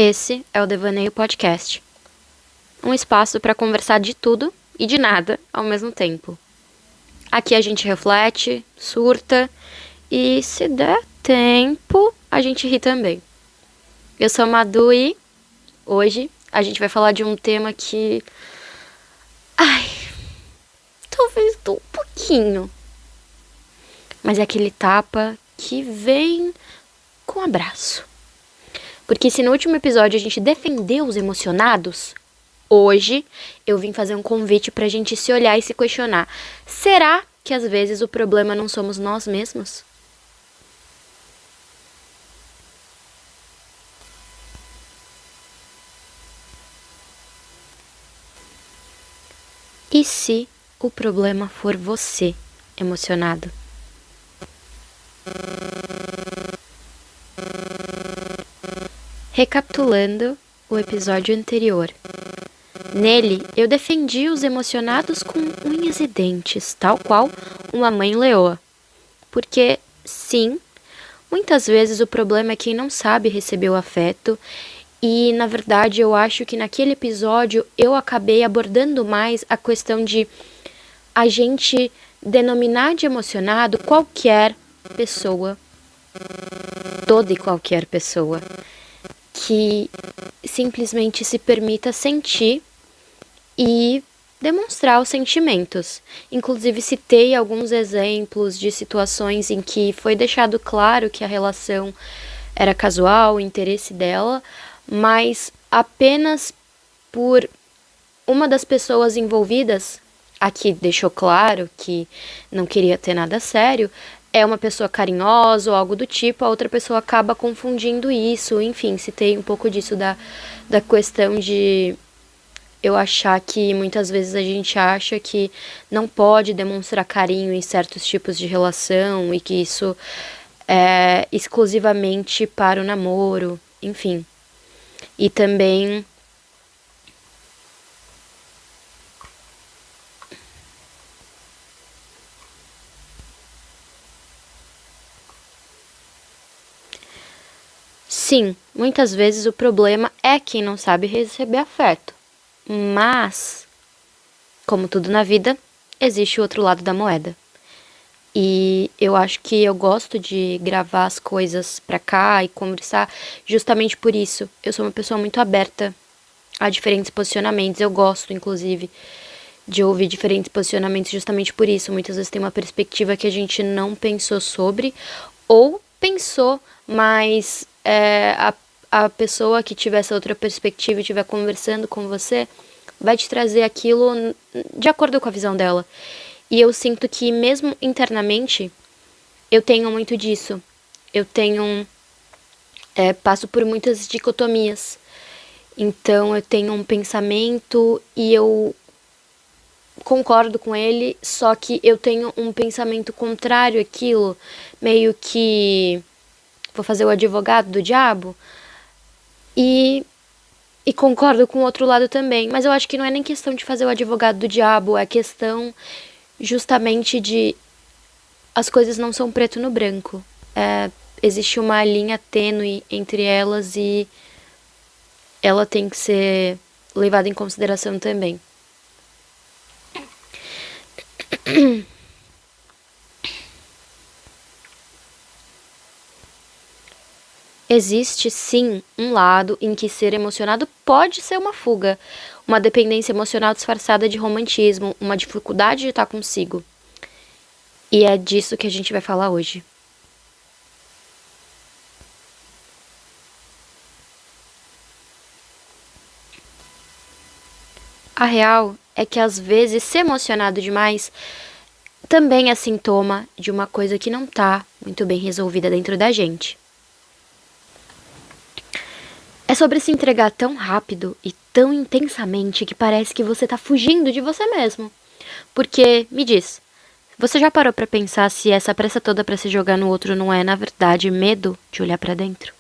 Esse é o Devaneio Podcast, um espaço para conversar de tudo e de nada ao mesmo tempo. Aqui a gente reflete, surta e, se der tempo, a gente ri também. Eu sou a Madu e hoje a gente vai falar de um tema que... talvez um pouquinho. Mas é aquele tapa que vem com abraço. Porque se no último episódio a gente defendeu os emocionados, hoje eu vim fazer um convite pra gente se olhar e se questionar. Será que às vezes o problema não somos nós mesmos? E se o problema for você, emocionado? Recapitulando o episódio anterior. Nele, eu defendi os emocionados com unhas e dentes, tal qual uma mãe leoa. Porque, sim, muitas vezes o problema é quem não sabe receber o afeto. E, na verdade, eu acho que naquele episódio eu acabei abordando mais a questão de a gente denominar de emocionado qualquer pessoa, toda e qualquer pessoa, que simplesmente se permita sentir e demonstrar os sentimentos. Inclusive, citei alguns exemplos de situações em que foi deixado claro que a relação era casual, o interesse dela, mas apenas por uma das pessoas envolvidas, aqui deixou claro que não queria ter nada sério, é uma pessoa carinhosa ou algo do tipo, a outra pessoa acaba confundindo isso. Enfim, citei um pouco disso da questão de eu achar que muitas vezes a gente acha que não pode demonstrar carinho em certos tipos de relação e que isso é exclusivamente para o namoro, enfim. E também sim, muitas vezes o problema é quem não sabe receber afeto. Mas, como tudo na vida, existe o outro lado da moeda. E eu acho que eu gosto de gravar as coisas pra cá e conversar justamente por isso. Eu sou uma pessoa muito aberta a diferentes posicionamentos. Eu gosto, inclusive, de ouvir diferentes posicionamentos justamente por isso. Muitas vezes tem uma perspectiva que a gente não pensou sobre ou pensou, mas a pessoa que tiver essa outra perspectiva e estiver conversando com você vai te trazer aquilo de acordo com a visão dela. E eu sinto que mesmo internamente eu tenho muito disso. Eu tenho passo por muitas dicotomias. Então eu tenho um pensamento e eu concordo com ele, só que eu tenho um pensamento contrário àquilo, meio que vou fazer o advogado do diabo e concordo com o outro lado também. Mas eu acho que não é nem questão de fazer o advogado do diabo, é questão justamente de as coisas não são preto no branco. Existe uma linha tênue entre elas e ela tem que ser levada em consideração também. Existe sim um lado em que ser emocionado pode ser uma fuga, uma dependência emocional disfarçada de romantismo, uma dificuldade de estar consigo. E é disso que a gente vai falar hoje. A real é que às vezes ser emocionado demais também é sintoma de uma coisa que não tá muito bem resolvida dentro da gente. É sobre se entregar tão rápido e tão intensamente que parece que você tá fugindo de você mesmo. Porque, me diz, você já parou pra pensar se essa pressa toda pra se jogar no outro não é, na verdade, medo de olhar pra dentro?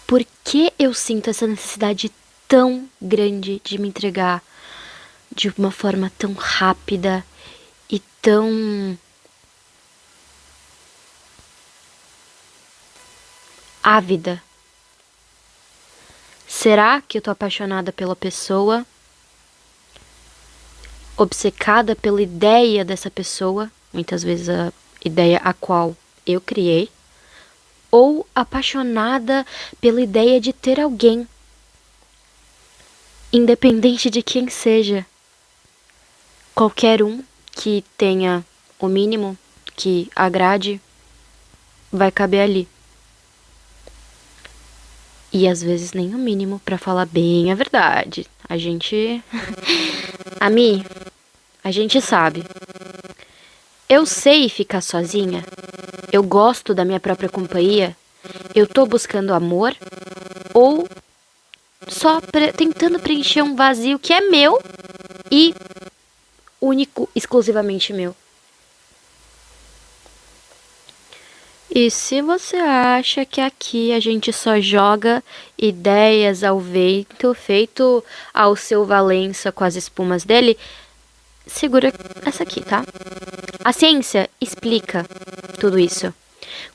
Por que eu sinto essa necessidade tão grande de me entregar de uma forma tão rápida e tão ávida. Será que eu tô apaixonada pela pessoa, obcecada pela ideia dessa pessoa, muitas vezes a ideia a qual eu criei, ou apaixonada pela ideia de ter alguém, independente de quem seja, qualquer um que tenha o mínimo que agrade, vai caber ali. E às vezes nem o mínimo, pra falar bem a verdade. A gente... Ami, a gente sabe. Eu sei ficar sozinha. Eu gosto da minha própria companhia. Eu tô buscando amor. Ou só tentando preencher um vazio que é meu e único, exclusivamente meu. E se você acha que aqui a gente só joga ideias ao vento, feito ao seu Valença com as espumas dele, segura essa aqui, tá? A ciência explica tudo isso.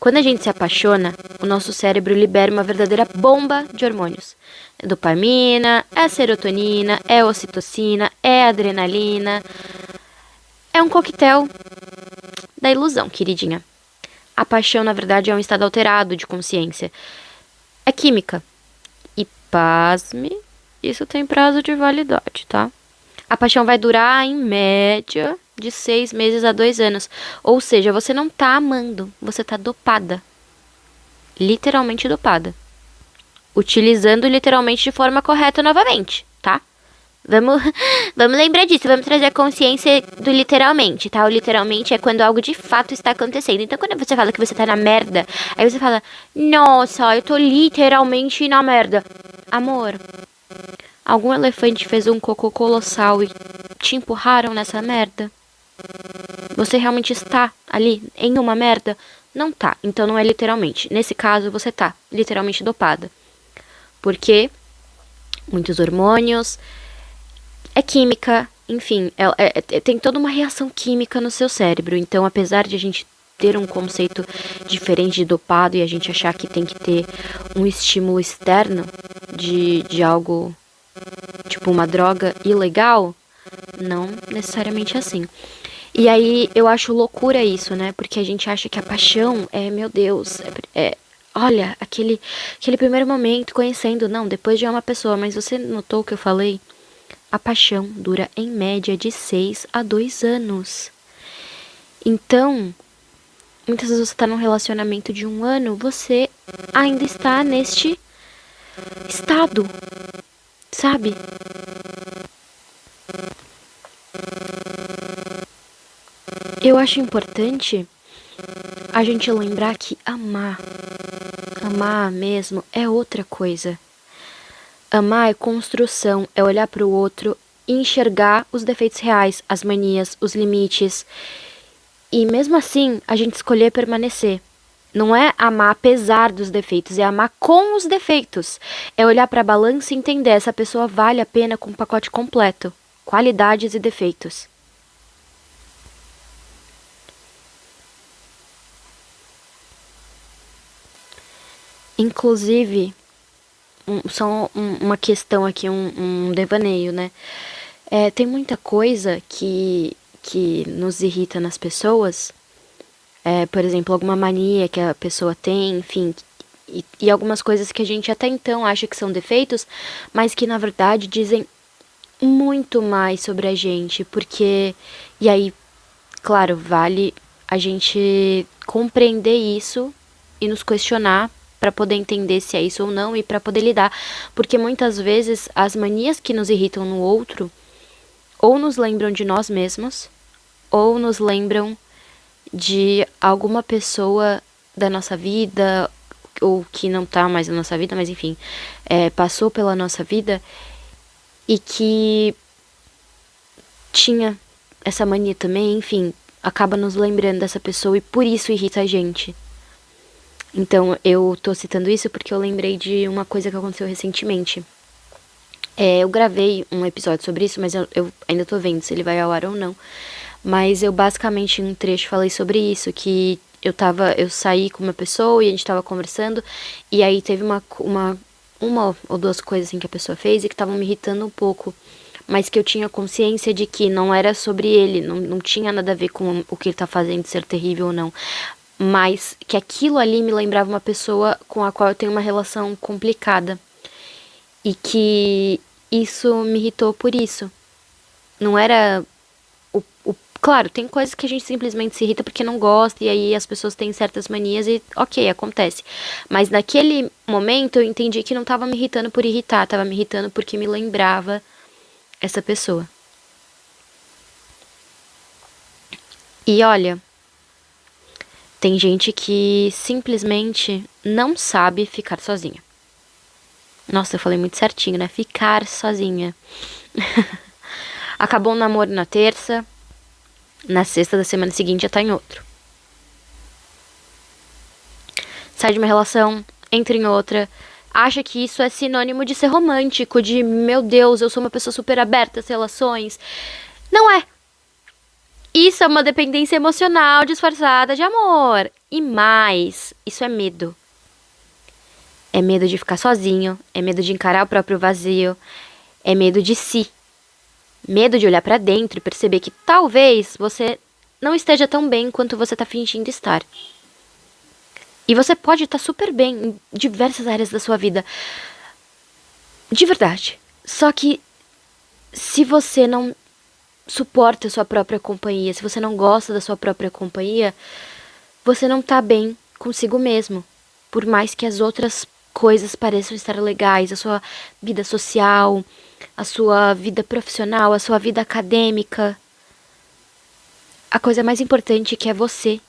Quando a gente se apaixona, o nosso cérebro libera uma verdadeira bomba de hormônios. É dopamina, é serotonina, é ocitocina, é adrenalina. É um coquetel da ilusão, queridinha. A paixão, na verdade, é um estado alterado de consciência. É química. E, pasme, isso tem prazo de validade, tá? A paixão vai durar, em média, de 6 meses a 2 anos. Ou seja, você não tá amando, você tá dopada. Literalmente dopada. Utilizando literalmente de forma correta novamente, tá? Vamos lembrar disso, vamos trazer a consciência do literalmente, tá? O literalmente é quando algo de fato está acontecendo. Então, quando você fala que você tá na merda, aí você fala, nossa, eu tô literalmente na merda. Amor, algum elefante fez um cocô colossal e te empurraram nessa merda? Você realmente está ali em uma merda? Não tá, então não é literalmente. Nesse caso, você tá literalmente dopada. Porque muitos hormônios... É química, enfim, tem toda uma reação química no seu cérebro. Então, apesar de a gente ter um conceito diferente de dopado e a gente achar que tem que ter um estímulo externo de algo, tipo uma droga ilegal, não necessariamente assim. E aí, eu acho loucura isso, né? Porque a gente acha que a paixão é, meu Deus, olha, aquele primeiro momento conhecendo, não, depois de uma pessoa. Mas você notou o que eu falei? A paixão dura em média de 6 a 2 anos. Então, muitas vezes você está num relacionamento de 1 ano, você ainda está neste estado, sabe? Eu acho importante a gente lembrar que amar mesmo é outra coisa. Amar é construção, é olhar para o outro e enxergar os defeitos reais, as manias, os limites. E mesmo assim, a gente escolher permanecer. Não é amar apesar dos defeitos, é amar com os defeitos. É olhar para a balança e entender essa pessoa vale a pena com um pacote completo, qualidades e defeitos. Inclusive, só uma questão aqui, um devaneio, né? Tem muita coisa que nos irrita nas pessoas. Por exemplo, alguma mania que a pessoa tem, enfim. E algumas coisas que a gente até então acha que são defeitos, mas que na verdade dizem muito mais sobre a gente. Porque, e aí, claro, vale a gente compreender isso e nos questionar para poder entender se é isso ou não e para poder lidar, porque muitas vezes as manias que nos irritam no outro ou nos lembram de nós mesmos ou nos lembram de alguma pessoa da nossa vida ou que não tá mais na nossa vida, mas enfim, passou pela nossa vida e que tinha essa mania também, enfim, acaba nos lembrando dessa pessoa e por isso irrita a gente. Então, eu tô citando isso porque eu lembrei de uma coisa que aconteceu recentemente. Eu gravei um episódio sobre isso, mas eu ainda tô vendo se ele vai ao ar ou não. Mas eu basicamente em um trecho falei sobre isso, que Eu saí com uma pessoa e a gente tava conversando, e aí teve uma ou duas coisas assim que a pessoa fez e que estavam me irritando um pouco. Mas que eu tinha consciência de que não era sobre ele, não tinha nada a ver com o que ele tá fazendo ser terrível ou não. Mas que aquilo ali me lembrava uma pessoa com a qual eu tenho uma relação complicada. E que isso me irritou por isso. Não era claro, tem coisas que a gente simplesmente se irrita porque não gosta, e aí as pessoas têm certas manias e ok, acontece. Mas naquele momento eu entendi que não tava me irritando por irritar, tava me irritando porque me lembrava essa pessoa. E olha, tem gente que simplesmente não sabe ficar sozinha. Nossa, eu falei muito certinho, né? Ficar sozinha. Acabou o namoro na terça, na sexta da semana seguinte já tá em outro. Sai de uma relação, entra em outra, acha que isso é sinônimo de ser romântico, de meu Deus, eu sou uma pessoa super aberta às relações. Não é. Isso é uma dependência emocional disfarçada de amor. E mais, isso é medo. É medo de ficar sozinho, é medo de encarar o próprio vazio, é medo de si. Medo de olhar pra dentro e perceber que talvez você não esteja tão bem quanto você tá fingindo estar. E você pode estar super bem em diversas áreas da sua vida. De verdade. Só que se você não suporta a sua própria companhia, se você não gosta da sua própria companhia, você não tá bem consigo mesmo. Por mais que as outras coisas pareçam estar legais, a sua vida social, a sua vida profissional, a sua vida acadêmica. A coisa mais importante que é você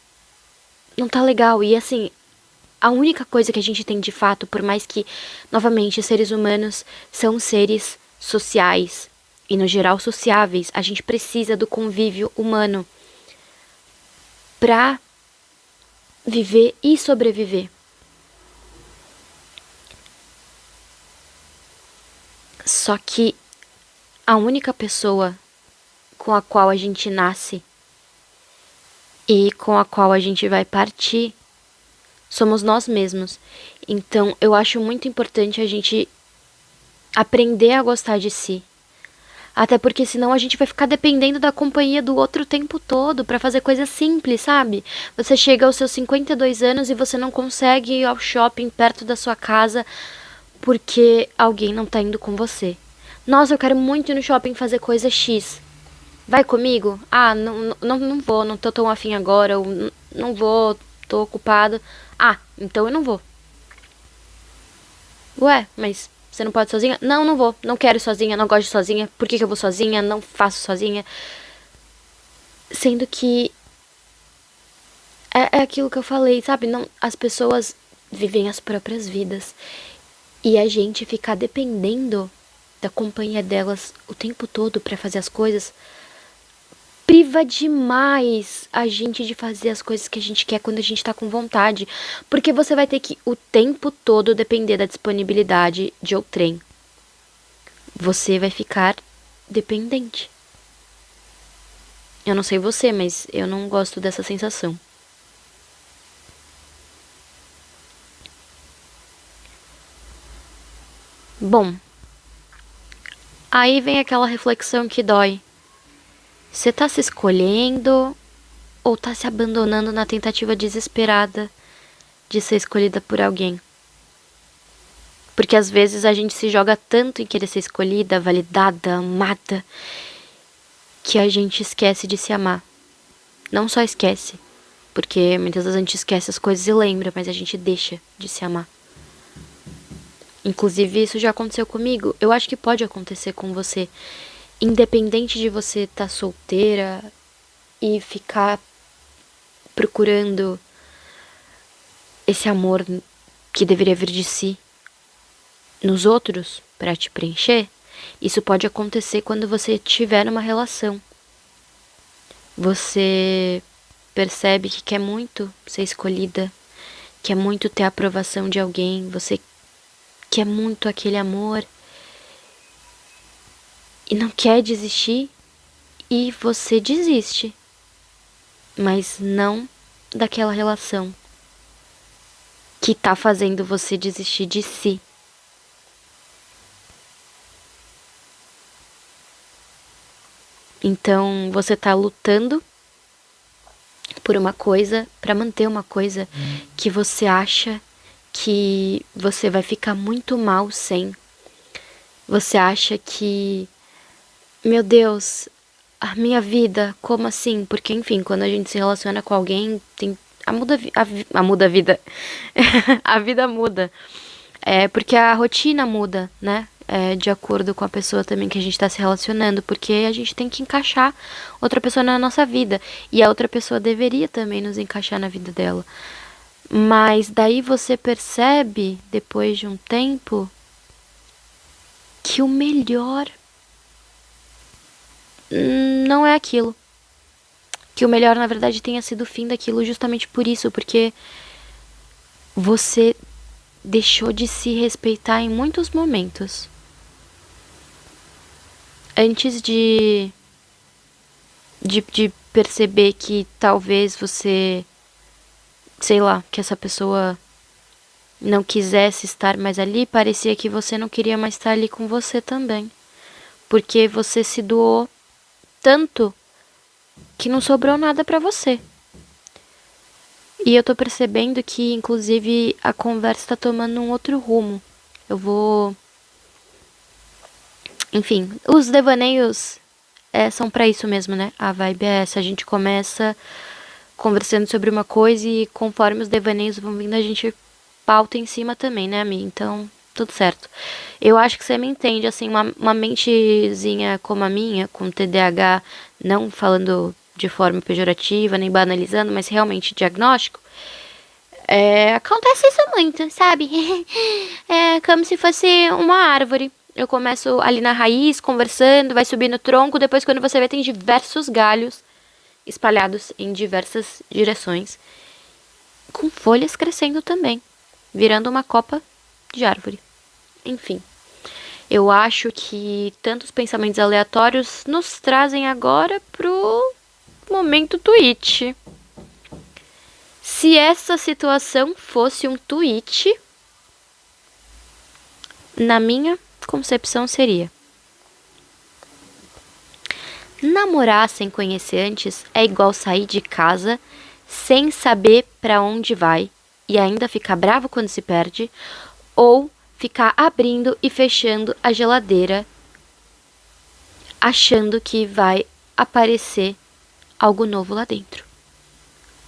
não tá legal. E assim, a única coisa que a gente tem de fato, por mais que, novamente, seres humanos são seres sociais e, no geral, sociáveis, a gente precisa do convívio humano pra viver e sobreviver. Só que a única pessoa com a qual a gente nasce e com a qual a gente vai partir somos nós mesmos. Então, eu acho muito importante a gente aprender a gostar de si. Até porque senão a gente vai ficar dependendo da companhia do outro o tempo todo pra fazer coisas simples, sabe? Você chega aos seus 52 anos e você não consegue ir ao shopping perto da sua casa porque alguém não tá indo com você. Nossa, eu quero muito ir no shopping fazer coisa X. Vai comigo? Ah, não vou, não tô tão afim agora, ou não vou, tô ocupado. Ah, então eu não vou. Ué, mas você não pode ir sozinha? Não, não vou. Não quero ir sozinha, não gosto de ir sozinha. Por que eu vou sozinha? Não faço sozinha. Sendo que é aquilo que eu falei, sabe? Não, as pessoas vivem as próprias vidas. E a gente ficar dependendo da companhia delas o tempo todo pra fazer as coisas priva demais a gente de fazer as coisas que a gente quer quando a gente tá com vontade. Porque você vai ter que o tempo todo depender da disponibilidade de outrem. Você vai ficar dependente. Eu não sei você, mas eu não gosto dessa sensação. Bom, aí vem aquela reflexão que dói. Você tá se escolhendo ou tá se abandonando na tentativa desesperada de ser escolhida por alguém? Porque às vezes a gente se joga tanto em querer ser escolhida, validada, amada, que a gente esquece de se amar. Não só esquece, porque muitas vezes a gente esquece as coisas e lembra, mas a gente deixa de se amar. Inclusive, isso já aconteceu comigo. Eu acho que pode acontecer com você. Independente de você estar solteira e ficar procurando esse amor que deveria vir de si nos outros para te preencher, isso pode acontecer quando você tiver uma relação. Você percebe que quer muito ser escolhida, quer muito ter a aprovação de alguém, você quer muito aquele amor e não quer desistir e você desiste. Mas não daquela relação que tá fazendo você desistir de si. Então, você tá lutando por uma coisa, pra manter uma coisa que você acha que você vai ficar muito mal sem. Você acha que, meu Deus, a minha vida, como assim? Porque, enfim, quando a gente se relaciona com alguém, tem muda a vida. A vida muda. É porque a rotina muda, né? É, de acordo com a pessoa também que a gente tá se relacionando, porque a gente tem que encaixar outra pessoa na nossa vida. E a outra pessoa deveria também nos encaixar na vida dela. Mas daí você percebe, depois de um tempo, que o melhor não é aquilo. Que o melhor, na verdade, tenha sido o fim daquilo justamente por isso, porque você deixou de se respeitar em muitos momentos. Antes de perceber que talvez você, sei lá, que essa pessoa não quisesse estar mais ali, parecia que você não queria mais estar ali com você também. Porque você se doou tanto que não sobrou nada pra você. E eu tô percebendo que, inclusive, a conversa tá tomando um outro rumo. Eu vou... Enfim, os devaneios são pra isso mesmo, né? A vibe é essa. A gente começa conversando sobre uma coisa e conforme os devaneios vão vindo, a gente pauta em cima também, né, amiga? Então, tudo certo. Eu acho que você me entende, assim, uma mentezinha como a minha, com TDAH, não falando de forma pejorativa, nem banalizando, mas realmente diagnóstico, acontece isso muito, sabe? É como se fosse uma árvore. Eu começo ali na raiz, conversando, vai subir no tronco, depois quando você vê tem diversos galhos espalhados em diversas direções, com folhas crescendo também, virando uma copa de árvore. Enfim, eu acho que tantos pensamentos aleatórios nos trazem agora pro momento tweet. Se essa situação fosse um tweet, na minha concepção seria: namorar sem conhecer antes é igual sair de casa sem saber pra onde vai e ainda ficar bravo quando se perde, ou ficar abrindo e fechando a geladeira achando que vai aparecer algo novo lá dentro.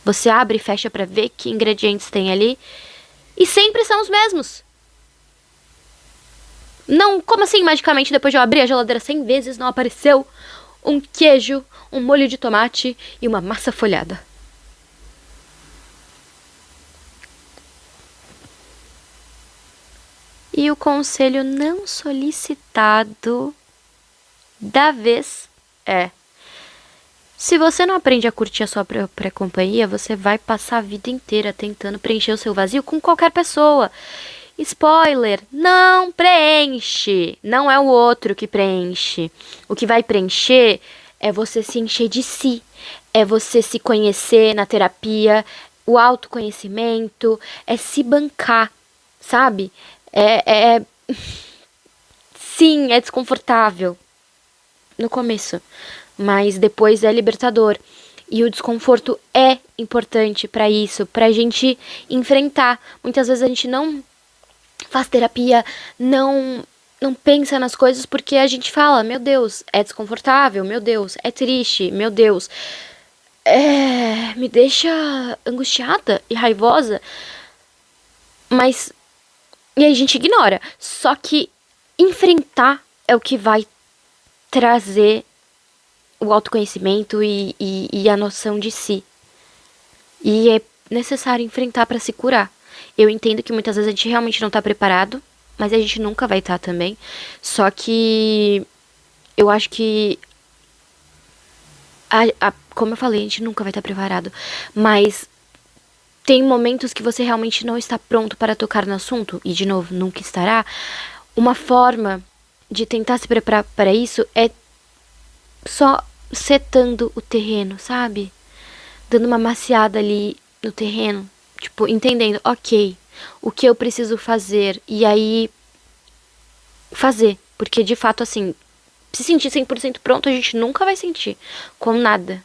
Você abre e fecha pra ver que ingredientes tem ali e sempre são os mesmos. Não, como assim magicamente depois de eu abrir a geladeira 100 vezes não apareceu um queijo, um molho de tomate e uma massa folhada? E o conselho não solicitado da vez é: se você não aprende a curtir a sua própria companhia, você vai passar a vida inteira tentando preencher o seu vazio com qualquer pessoa. Spoiler, não preenche. Não é o outro que preenche. O que vai preencher é você se encher de si. É você se conhecer na terapia, o autoconhecimento, é se bancar, sabe? Sim, é desconfortável no começo, mas depois é libertador. E o desconforto é importante pra isso, pra gente enfrentar. Muitas vezes a gente não faz terapia, não pensa nas coisas porque a gente fala: meu Deus, é desconfortável, meu Deus, é triste, meu Deus, me deixa angustiada e raivosa. Mas e aí a gente ignora. Só que enfrentar é o que vai trazer o autoconhecimento e a noção de si. E é necessário enfrentar pra se curar. Eu entendo que muitas vezes a gente realmente não tá preparado, mas a gente nunca vai estar também. Só que eu acho que, como eu falei, a gente nunca vai estar preparado. Mas tem momentos que você realmente não está pronto para tocar no assunto, e de novo, nunca estará. Uma forma de tentar se preparar para isso é só setando o terreno, sabe? Dando uma maciada ali no terreno, tipo, entendendo, ok, o que eu preciso fazer, e aí fazer, porque de fato, assim, se sentir 100% pronto, a gente nunca vai sentir com nada.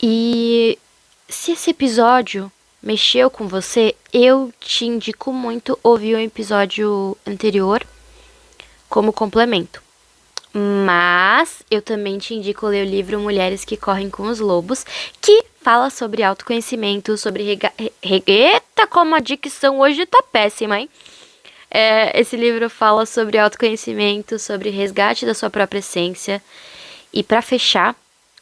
E se esse episódio mexeu com você, eu te indico muito ouvir o episódio anterior como complemento. Mas eu também te indico ler o livro Mulheres que Correm com os Lobos, que fala sobre autoconhecimento, sobre Eita, como a dicção hoje tá péssima, hein? Esse livro fala sobre autoconhecimento, sobre resgate da sua própria essência. E pra fechar,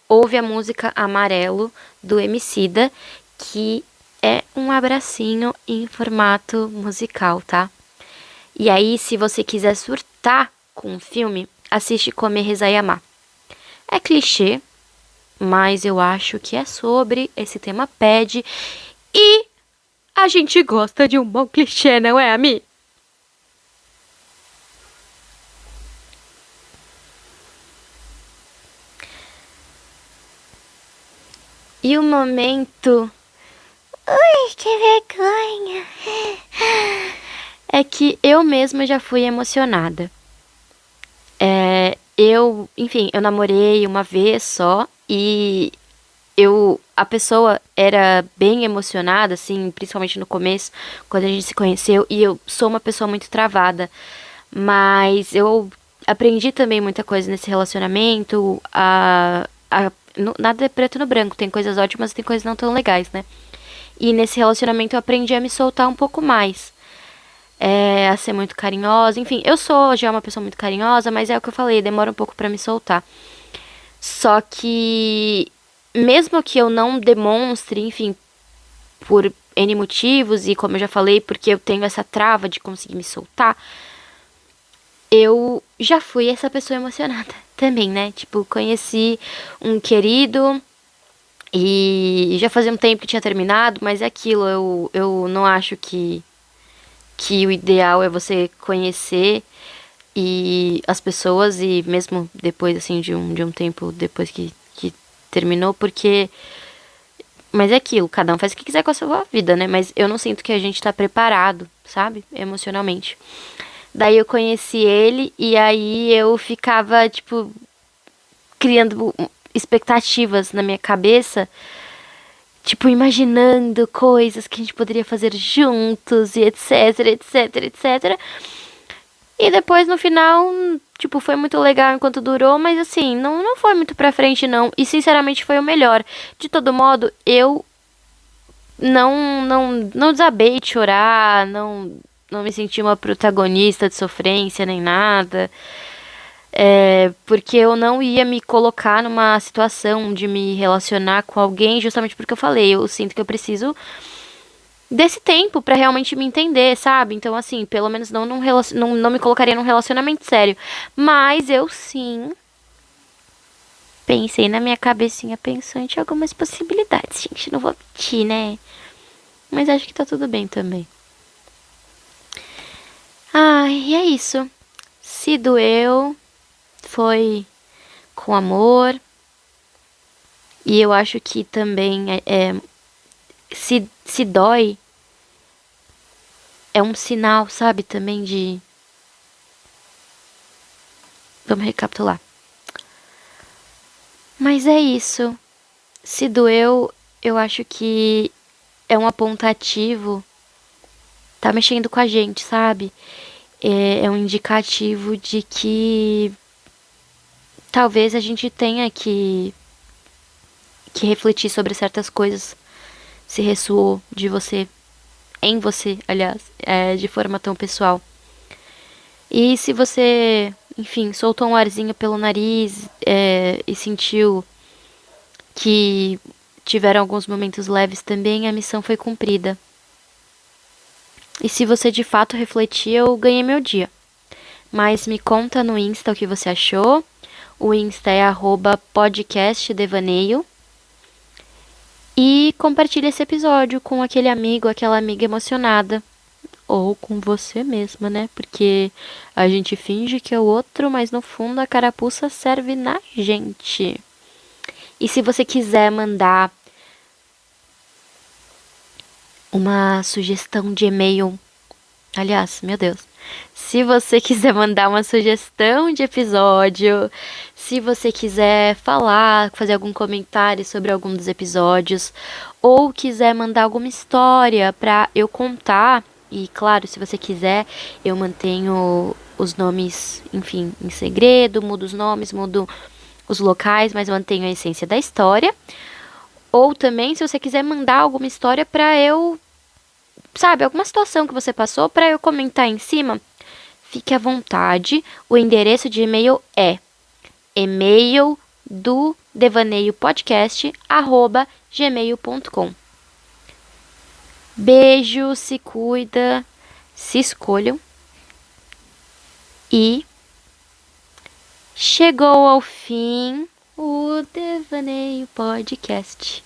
ouve a música Amarelo do Emicida, que é um abracinho em formato musical, tá? E aí, se você quiser surtar com o filme, assiste Comer, Rezar e Amar. É clichê, mas eu acho que é sobre, esse tema pede, e a gente gosta de um bom clichê, não é, Ami? E o momento... Ui, que vergonha! É que eu mesma já fui emocionada. Enfim, eu namorei uma vez só e a pessoa era bem emocionada, assim, principalmente no começo, quando a gente se conheceu, e eu sou uma pessoa muito travada, mas eu aprendi também muita coisa nesse relacionamento, nada é preto no branco, tem coisas ótimas e tem coisas não tão legais, né? E nesse relacionamento eu aprendi a me soltar um pouco mais. A ser muito carinhosa, enfim, eu sou já uma pessoa muito carinhosa, mas é o que eu falei, demora um pouco pra me soltar. Só que, mesmo que eu não demonstre, enfim, por N motivos, e como eu já falei, porque eu tenho essa trava de conseguir me soltar, eu já fui essa pessoa emocionada também, né? Tipo, conheci um querido e já fazia um tempo que tinha terminado, mas é aquilo, eu não acho que o ideal é você conhecer e as pessoas e mesmo depois assim de um tempo depois que terminou, porque mas é aquilo, cada um faz o que quiser com a sua vida, né? Mas eu não sinto que a gente tá preparado, sabe? Emocionalmente. Daí eu conheci ele e aí eu ficava tipo criando expectativas na minha cabeça, tipo imaginando coisas que a gente poderia fazer juntos e etc, etc, etc. E depois, no final, tipo, foi muito legal enquanto durou, mas assim, não foi muito pra frente, não. E sinceramente foi o melhor. De todo modo, eu não desabei de chorar, não me senti uma protagonista de sofrência nem nada. Porque eu não ia me colocar numa situação de me relacionar com alguém, justamente porque eu falei, eu sinto que eu preciso desse tempo pra realmente me entender, sabe? Então, assim, pelo menos não me colocaria num relacionamento sério. Mas eu sim pensei na minha cabecinha pensante em algumas possibilidades, gente. Não vou mentir, né? Mas acho que tá tudo bem também. E é isso. Se doeu, foi com amor. E eu acho que também se dói, é um sinal, sabe? Também de. Vamos recapitular. Mas é isso. Se doeu, eu acho que é um apontativo. Tá mexendo com a gente, sabe? É um indicativo de que talvez a gente tenha que refletir sobre certas coisas. Se ressoou de você, em você, aliás, de forma tão pessoal. E se você, enfim, soltou um arzinho pelo nariz e sentiu que tiveram alguns momentos leves também, a missão foi cumprida. E se você de fato refletir, eu ganhei meu dia. Mas me conta no Insta o que você achou. O Insta é @podcastdevaneio. E compartilhe esse episódio com aquele amigo, aquela amiga emocionada. Ou com você mesma, né? Porque a gente finge que é o outro, mas no fundo a carapuça serve na gente. E se você quiser mandar uma sugestão de e-mail, aliás, meu Deus, se você quiser mandar uma sugestão de episódio, se você quiser falar, fazer algum comentário sobre algum dos episódios, ou quiser mandar alguma história pra eu contar, e claro, se você quiser, eu mantenho os nomes, enfim, em segredo, mudo os nomes, mudo os locais, mas mantenho a essência da história. Ou também, se você quiser mandar alguma história pra eu, sabe, alguma situação que você passou pra eu comentar em cima, fique à vontade. O endereço de e-mail é e-mail do devaneiopodcast@gmail.com. Beijo, se cuida, se escolham e chegou ao fim o Devaneio Podcast.